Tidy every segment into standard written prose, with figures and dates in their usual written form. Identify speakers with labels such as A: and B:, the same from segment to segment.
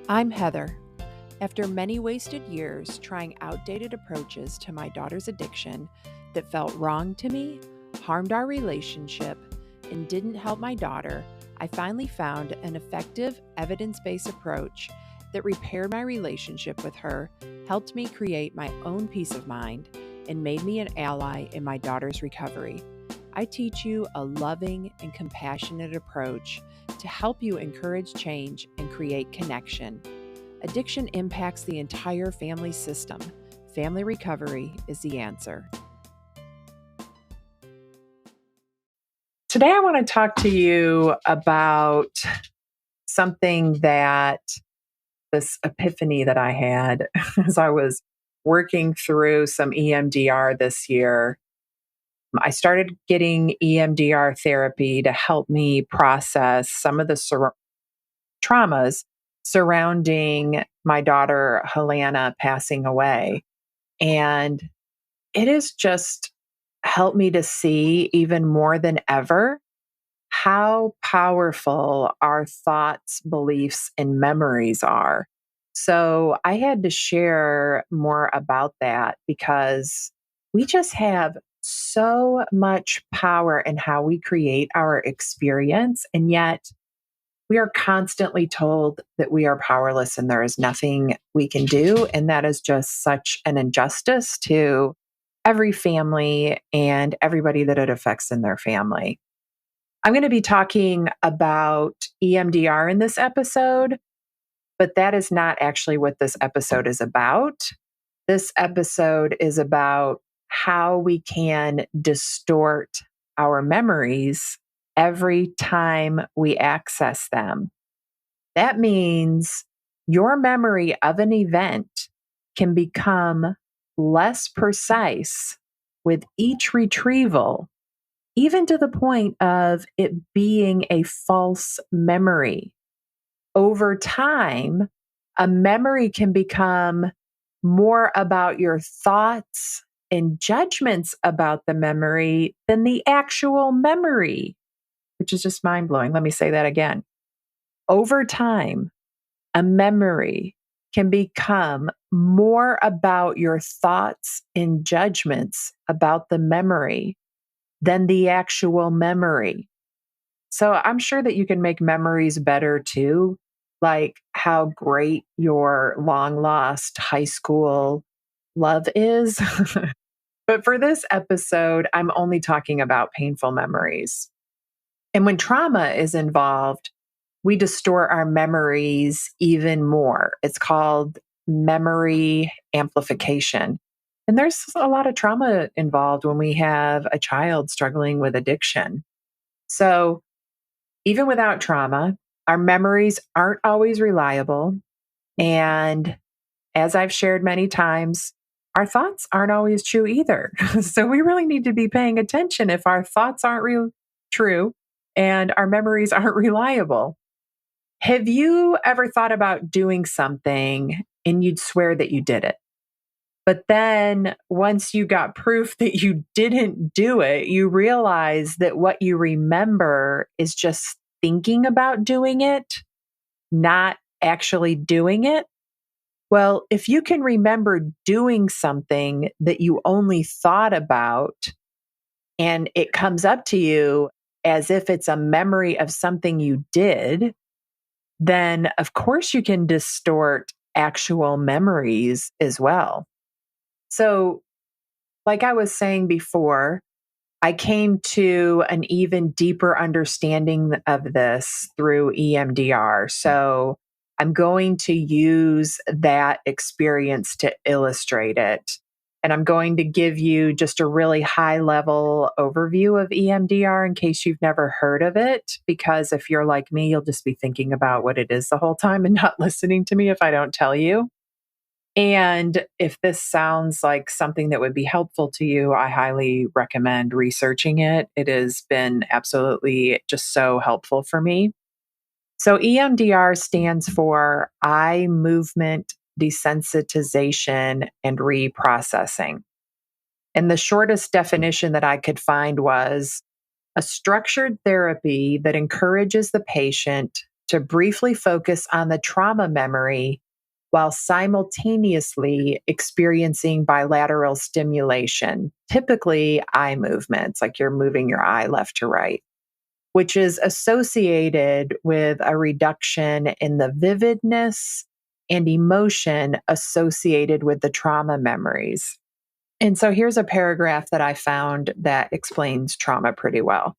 A: I'm Heather. After many wasted years trying outdated approaches to my daughter's addiction that felt wrong to me, harmed our relationship, and didn't help my daughter, I finally found an effective, evidence-based approach that repaired my relationship with her, helped me create my own peace of mind, and made me an ally in my daughter's recovery. I teach you a loving and compassionate approach to help you encourage change and create connection. Addiction impacts the entire family system. Family recovery is the answer. Today, I want to talk to you about something that this epiphany that I had as I was working through some EMDR this year. I started getting EMDR therapy to help me process some of the traumas surrounding my daughter, Helena, passing away. And it has just helped me to see even more than ever how powerful our thoughts, beliefs, and memories are. So I had to share more about that because we just have so much power in how we create our experience. And yet we are constantly told that we are powerless and there is nothing we can do. And that is just such an injustice to every family and everybody that it affects in their family. I'm going to be talking about EMDR in this episode, but that is not actually what this episode is about. This episode is about how we can distort our memories every time we access them. That means your memory of an event can become less precise with each retrieval, even to the point of it being a false memory. Over time, a memory can become more about your thoughts and judgments about the memory than the actual memory, which is just mind blowing. Let me say that again. Over time, a memory can become more about your thoughts and judgments about the memory than the actual memory. So I'm sure that you can make memories better too, like how great your long lost high school love is. But for this episode, I'm only talking about painful memories. And when trauma is involved, we distort our memories even more. It's called memory amplification. And there's a lot of trauma involved when we have a child struggling with addiction. So even without trauma, our memories aren't always reliable. And as I've shared many times, our thoughts aren't always true either. So we really need to be paying attention if our thoughts aren't true and our memories aren't reliable. Have you ever thought about doing something and you'd swear that you did it? But then once you got proof that you didn't do it, you realize that what you remember is just thinking about doing it, not actually doing it. Well, if you can remember doing something that you only thought about and it comes up to you as if it's a memory of something you did, then of course you can distort actual memories as well. So, like I was saying before, I came to an even deeper understanding of this through EMDR. So, I'm going to use that experience to illustrate it. And I'm going to give you just a really high level overview of EMDR in case you've never heard of it. Because if you're like me, you'll just be thinking about what it is the whole time and not listening to me if I don't tell you. And if this sounds like something that would be helpful to you, I highly recommend researching it. It has been absolutely just so helpful for me. So EMDR stands for eye movement desensitization and reprocessing. And the shortest definition that I could find was a structured therapy that encourages the patient to briefly focus on the trauma memory while simultaneously experiencing bilateral stimulation, typically eye movements, like you're moving your eye left to right, which is associated with a reduction in the vividness and emotion associated with the trauma memories. And so here's a paragraph that I found that explains trauma pretty well.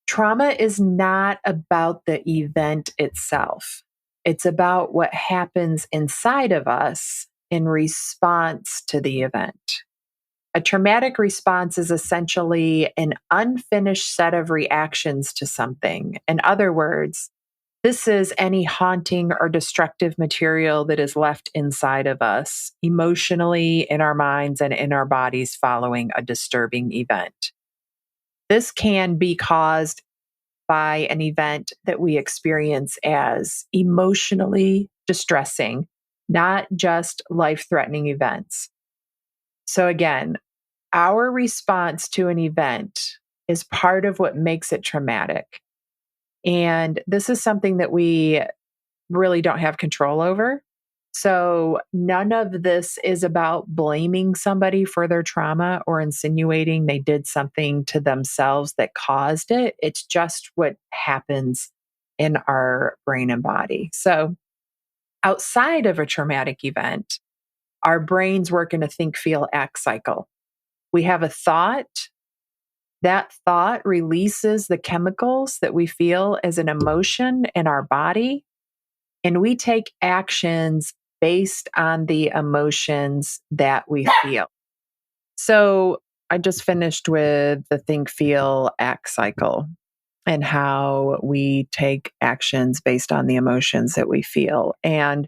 A: Trauma is not about the event itself. It's about what happens inside of us in response to the event. A traumatic response is essentially an unfinished set of reactions to something. In other words, this is any haunting or destructive material that is left inside of us, emotionally, in our minds, and in our bodies following a disturbing event. This can be caused by an event that we experience as emotionally distressing, not just life threatening events. So, again, our response to an event is part of what makes it traumatic. And this is something that we really don't have control over. So, none of this is about blaming somebody for their trauma or insinuating they did something to themselves that caused it. It's just what happens in our brain and body. So, outside of a traumatic event, our brains work in a think, feel, act cycle. We have a thought. That thought releases the chemicals that we feel as an emotion in our body, and we take actions based on the emotions that we feel. So I just finished with the think, feel, act cycle and how we take actions based on the emotions that we feel. And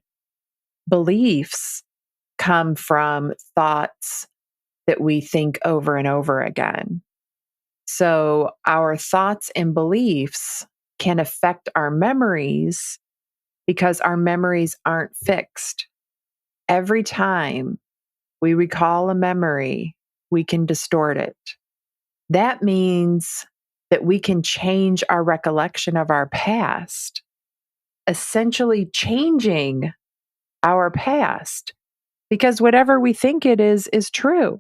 A: beliefs come from thoughts that we think over and over again. So our thoughts and beliefs can affect our memories because our memories aren't fixed. Every time we recall a memory, we can distort it. That means that we can change our recollection of our past, essentially changing our past, because whatever we think it is true.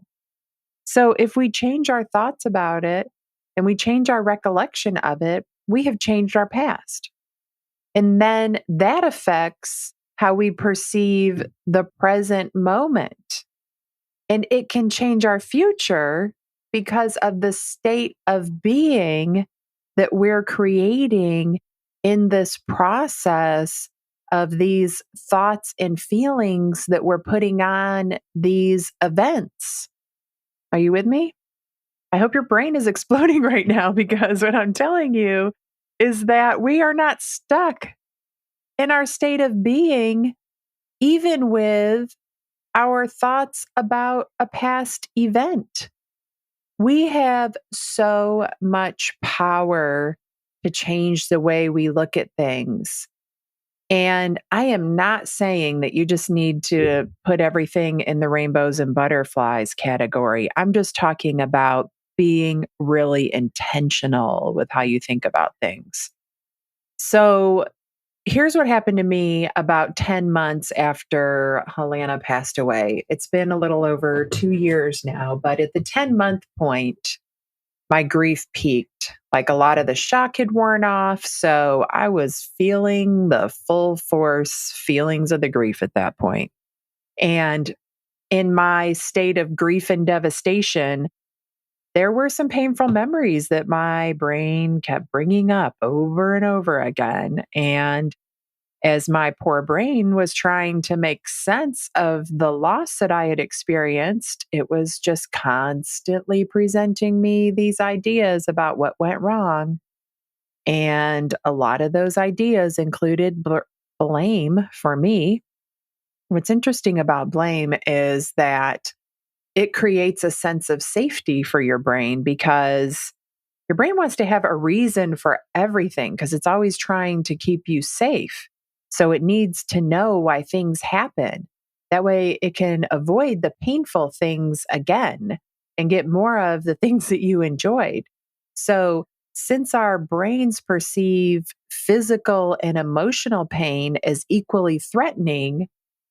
A: So if we change our thoughts about it and we change our recollection of it, we have changed our past. And then that affects how we perceive the present moment. And it can change our future because of the state of being that we're creating in this process of these thoughts and feelings that we're putting on these events. Are you with me? I hope your brain is exploding right now, because what I'm telling you is that we are not stuck in our state of being, even with our thoughts about a past event. We have so much power to change the way we look at things. And I am not saying that you just need to put everything in the rainbows and butterflies category. I'm just talking about being really intentional with how you think about things. So here's what happened to me about 10 months after Helena passed away. It's been a little over 2 years now, but at the 10-month point, my grief peaked. Like, a lot of the shock had worn off. So I was feeling the full force feelings of the grief at that point. And in my state of grief and devastation, there were some painful memories that my brain kept bringing up over and over again. And as my poor brain was trying to make sense of the loss that I had experienced, it was just constantly presenting me these ideas about what went wrong. And a lot of those ideas included blame for me. What's interesting about blame is that it creates a sense of safety for your brain, because your brain wants to have a reason for everything, because it's always trying to keep you safe. So it needs to know why things happen. That way it can avoid the painful things again and get more of the things that you enjoyed. So since our brains perceive physical and emotional pain as equally threatening,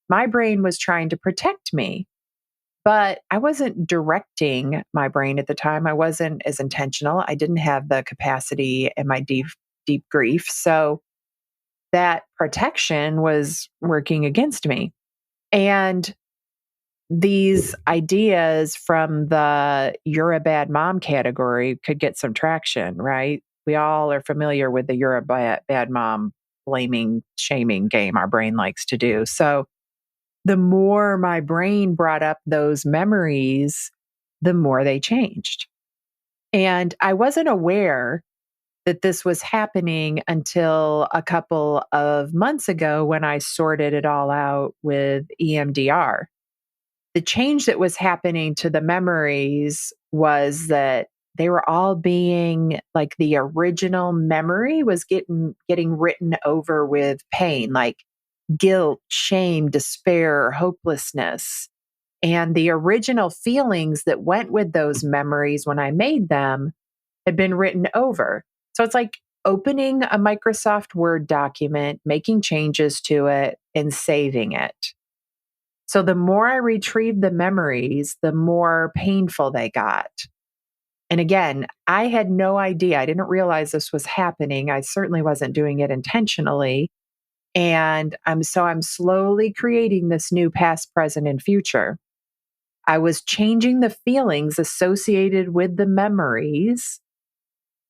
A: my brain was trying to protect me. But I wasn't directing my brain at the time. I wasn't as intentional. I didn't have the capacity in my deep grief. So that protection was working against me. And these ideas from the you're a bad mom category could get some traction, right? We all are familiar with the you're a bad mom blaming, shaming game our brain likes to do. So the more my brain brought up those memories, the more they changed. And I wasn't aware that this was happening until a couple of months ago when I sorted it all out with EMDR. The change that was happening to the memories was that they were all being like the original memory was getting written over with pain, like guilt, shame, despair, hopelessness. And the original feelings that went with those memories when I made them had been written over. So it's like opening a Microsoft Word document, making changes to it, and saving it. So the more I retrieved the memories, the more painful they got. And again, I had no idea. I didn't realize this was happening. I certainly wasn't doing it intentionally. And I'm slowly creating this new past, present, and future. I was changing the feelings associated with the memories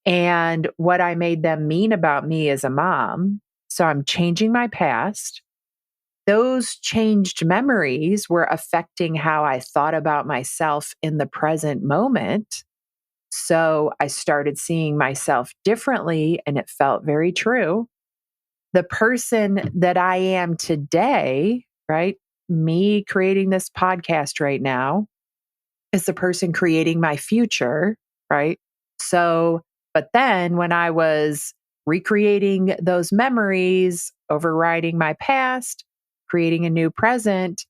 A: and what I made them mean about me as a mom. So I'm changing my past. Those changed memories were affecting how I thought about myself in the present moment. So I started seeing myself differently, and it felt very true. The person that I am today, right? Me creating this podcast right now is the person creating my future, right? So, but then when I was recreating those memories, overriding my past, creating a new present,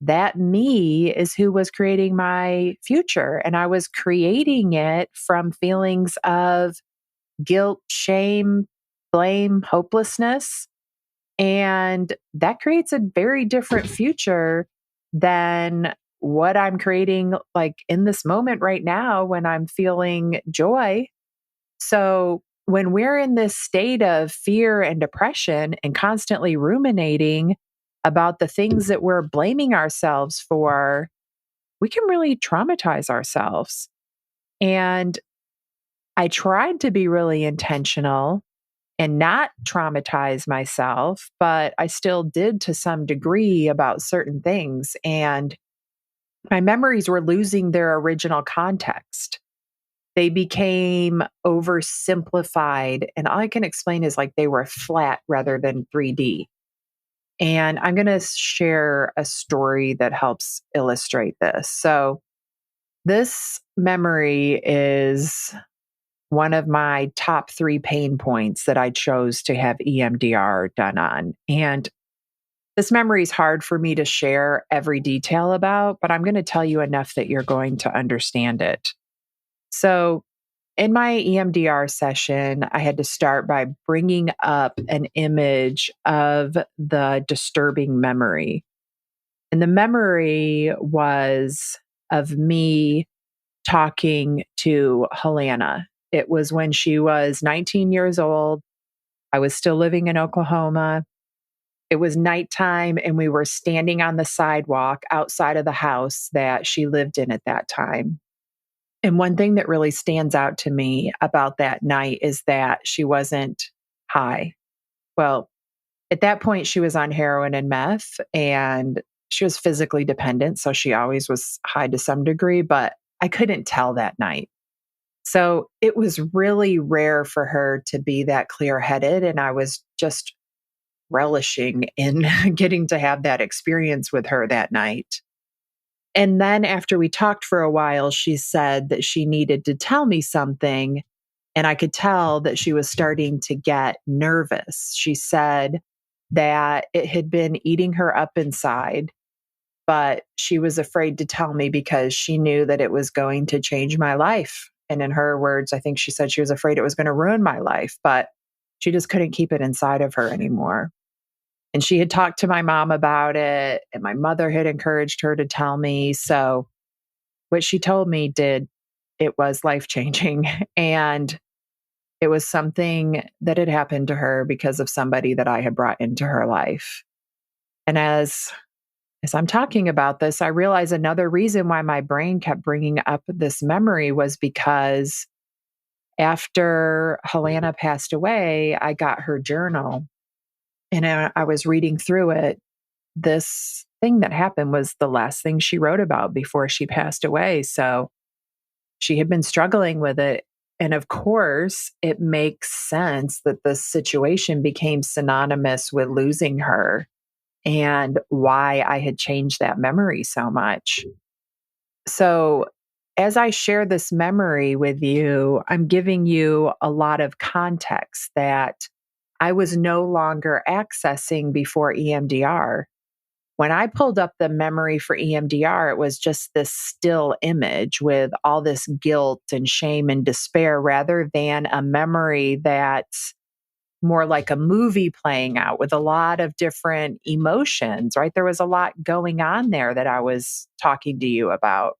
A: that me is who was creating my future. And I was creating it from feelings of guilt, shame, blame, hopelessness. And that creates a very different future than what I'm creating, like in this moment right now when I'm feeling joy. So, when we're in this state of fear and depression and constantly ruminating about the things that we're blaming ourselves for, we can really traumatize ourselves. And I tried to be really intentional and not traumatize myself, but I still did to some degree about certain things. And my memories were losing their original context. They became oversimplified. And all I can explain is like they were flat rather than 3D. And I'm going to share a story that helps illustrate this. So, this memory is one of my top 3 pain points that I chose to have EMDR done on. And this memory is hard for me to share every detail about, but I'm going to tell you enough that you're going to understand it. So, in my EMDR session, I had to start by bringing up an image of the disturbing memory. And the memory was of me talking to Helena. It was when she was 19 years old. I was still living in Oklahoma. It was nighttime, and we were standing on the sidewalk outside of the house that she lived in at that time. And one thing that really stands out to me about that night is that she wasn't high. Well, at that point, she was on heroin and meth, and she was physically dependent. So she always was high to some degree, but I couldn't tell that night. So it was really rare for her to be that clear headed. And I was just relishing in getting to have that experience with her that night. And then after we talked for a while, she said that she needed to tell me something. And I could tell that she was starting to get nervous. She said that it had been eating her up inside, but she was afraid to tell me because she knew that it was going to change my life. And in her words, I think she said she was afraid it was going to ruin my life, but she just couldn't keep it inside of her anymore. And she had talked to my mom about it, and my mother had encouraged her to tell me. So what she told me it was life changing. And it was something that had happened to her because of somebody that I had brought into her life. And as I'm talking about this, I realize another reason why my brain kept bringing up this memory was because after Helena passed away, I got her journal and I was reading through it. This thing that happened was the last thing she wrote about before she passed away. So she had been struggling with it. And of course, it makes sense that this situation became synonymous with losing her and why I had changed that memory so much. So, as I share this memory with you, I'm giving you a lot of context that I was no longer accessing before EMDR. When I pulled up the memory for EMDR, it was just this still image with all this guilt and shame and despair rather than a memory that's more like a movie playing out with a lot of different emotions, right? There was a lot going on there that I was talking to you about.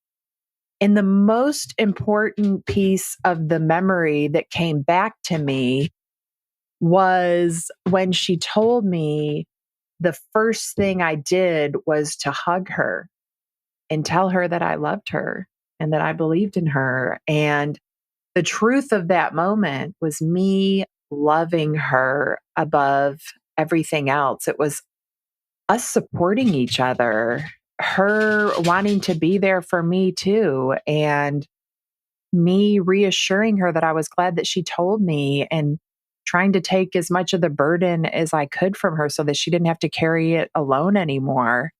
A: And the most important piece of the memory that came back to me was when she told me the first thing I did was to hug her and tell her that I loved her and that I believed in her. And the truth of that moment was me loving her above everything else. It was us supporting each other, her wanting to be there for me too, and me reassuring her that I was glad that she told me and trying to take as much of the burden as I could from her so that she didn't have to carry it alone anymore.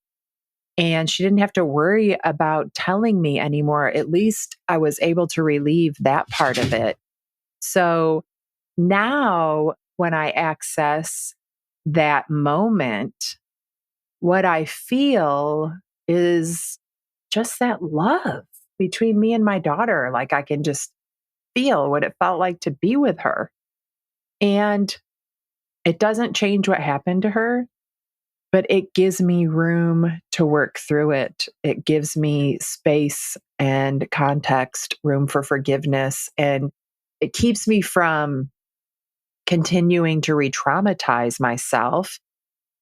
A: And she didn't have to worry about telling me anymore. At least I was able to relieve that part of it. So now, when I access that moment, what I feel is just that love between me and my daughter. Like I can just feel what it felt like to be with her. And it doesn't change what happened to her, but it gives me room to work through it. It gives me space and context, room for forgiveness. And it keeps me from continuing to re traumatize myself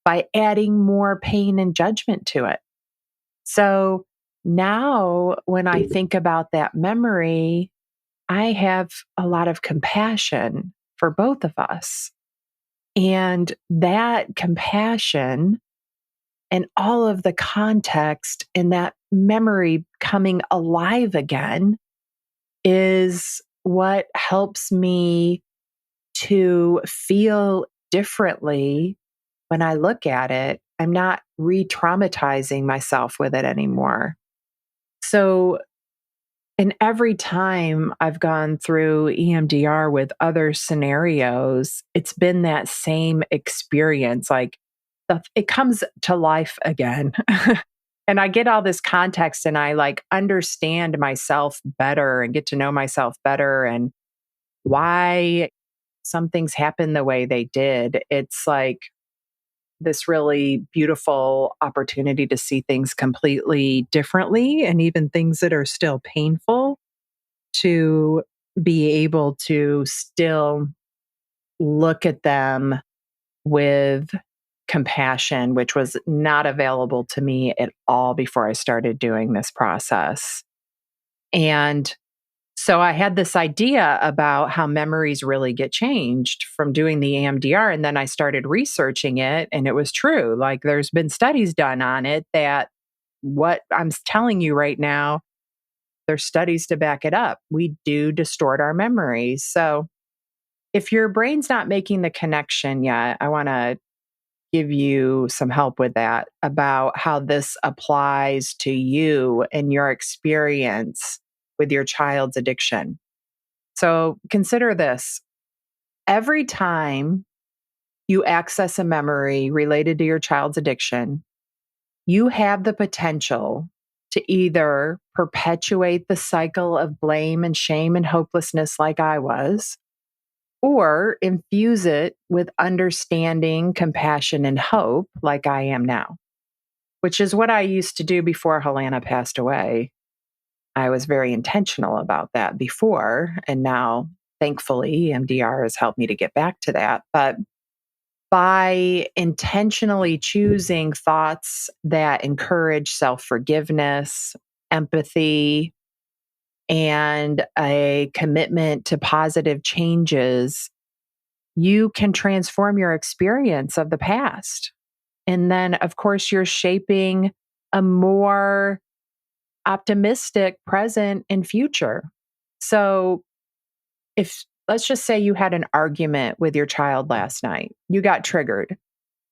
A: by adding more pain and judgment to it. So now, when I think about that memory, I have a lot of compassion for both of us. And that compassion and all of the context in that memory coming alive again is what helps me to feel differently when I look at it. I'm not re traumatizing myself with it anymore. So, and every time I've gone through EMDR with other scenarios, it's been that same experience. Like it comes to life again. And I get all this context and I like understand myself better and get to know myself better and why some things happen the way they did. It's like this really beautiful opportunity to see things completely differently and even things that are still painful to be able to still look at them with compassion, which was not available to me at all before I started doing this process. And so I had this idea about how memories really get changed from doing the EMDR. And then I started researching it, and it was true. Like there's been studies done on it that what I'm telling you right now, there's studies to back it up. We do distort our memories. So if your brain's not making the connection yet, I want to give you some help with that about how this applies to you and your experience with your child's addiction. So consider this. Every time you access a memory related to your child's addiction, you have the potential to either perpetuate the cycle of blame and shame and hopelessness like I was, or infuse it with understanding, compassion, and hope like I am now, which is what I used to do before Helena passed away. I was very intentional about that before. And now, thankfully, MDR has helped me to get back to that. But by intentionally choosing thoughts that encourage self forgiveness, empathy, and a commitment to positive changes, you can transform your experience of the past. And then, of course, you're shaping a more optimistic present and future. So, if let's just say you had an argument with your child last night, you got triggered,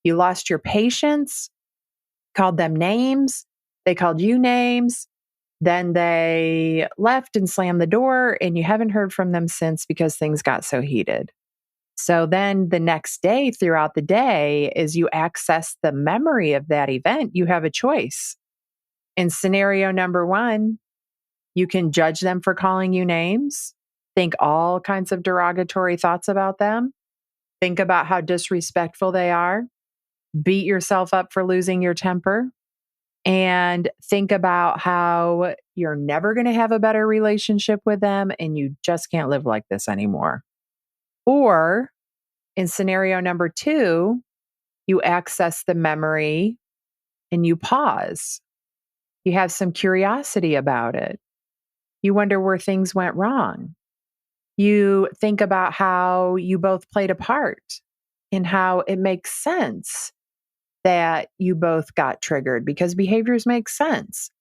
A: you lost your patience, called them names, they called you names, then they left and slammed the door, and you haven't heard from them since because things got so heated. So then the next day, throughout the day, as you access the memory of that event, you have a choice. In scenario number one, you can judge them for calling you names, think all kinds of derogatory thoughts about them, think about how disrespectful they are, beat yourself up for losing your temper, and think about how you're never going to have a better relationship with them and you just can't live like this anymore. Or in scenario number two, you access the memory and you pause. You have some curiosity about it. You wonder where things went wrong. You think about how you both played a part and how it makes sense that you both got triggered because behaviors make sense.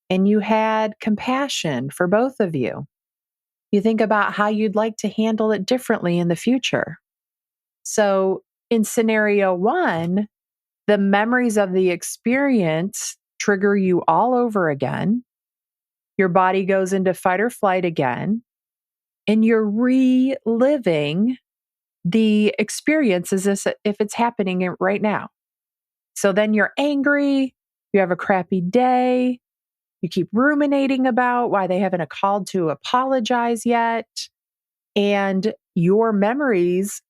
A: And you had compassion for both of you. You think about how you'd like to handle it differently in the future. So in scenario one, the memories of the experience trigger you all over again. Your body goes into fight or flight again, and you're reliving the experience as if it's happening right now. So then you're angry, you have a crappy day, you keep ruminating about why they haven't called to apologize yet. And your memories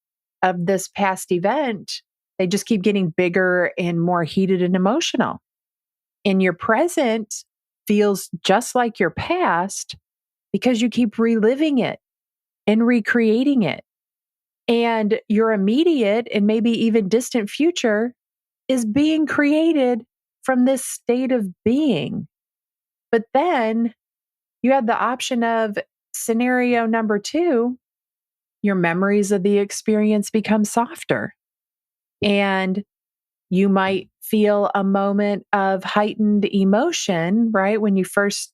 A: of this past event, they just keep getting bigger and more heated and emotional. And your present feels just like your past because you keep reliving it and recreating it. And your immediate and maybe even distant future is being created from this state of being. But then you have the option of scenario number two, your memories of the experience become softer. And you might feel a moment of heightened emotion, right? When you first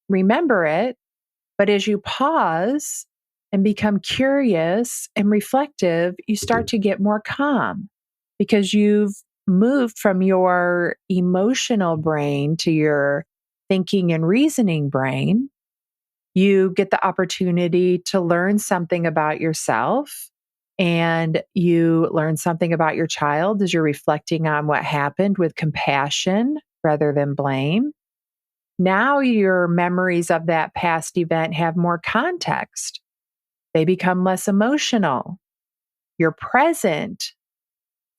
A: remember it. But as you pause and become curious and reflective, you start to get more calm because you've moved from your emotional brain to your thinking and reasoning brain. You get the opportunity to learn something about yourself and you learn something about your child as you're reflecting on what happened with compassion rather than blame. Now your memories of that past event have more context. They become less emotional. Your present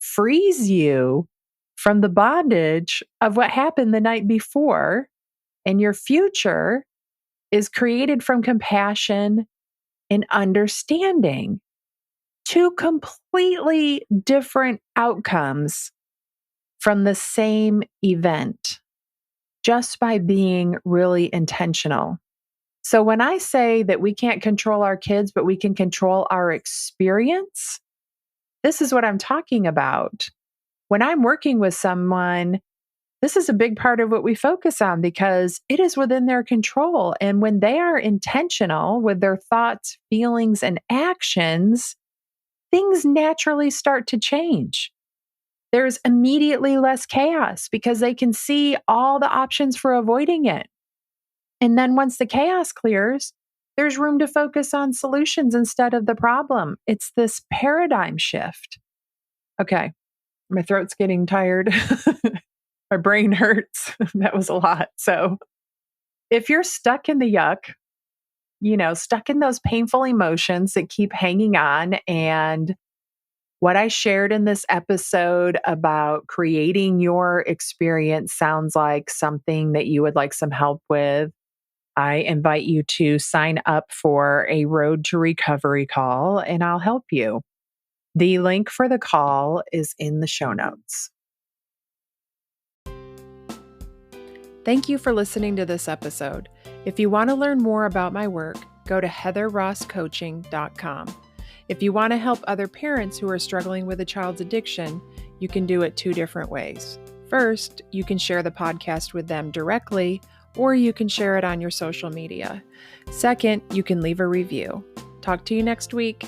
A: frees you from the bondage of what happened the night before, and your future is created from compassion and understanding. Two completely different outcomes from the same event just by being really intentional. So when I say that we can't control our kids, but we can control our experience, this is what I'm talking about. When I'm working with someone, this is a big part of what we focus on because it is within their control. And when they are intentional with their thoughts, feelings, and actions, things naturally start to change. There's immediately less chaos because they can see all the options for avoiding it. And then once the chaos clears, there's room to focus on solutions instead of the problem. It's this paradigm shift. Okay, my throat's getting tired. My brain hurts. That was a lot. So if you're stuck in the yuck, stuck in those painful emotions that keep hanging on, and what I shared in this episode about creating your experience sounds like something that you would like some help with, I invite you to sign up for a Road to Recovery call and I'll help you. The link for the call is in the show notes. Thank you for listening to this episode. If you want to learn more about my work, go to heatherrosscoaching.com. If you want to help other parents who are struggling with a child's addiction, you can do it 2 different ways. First, you can share the podcast with them directly, or you can share it on your social media. Second, you can leave a review. Talk to you next week.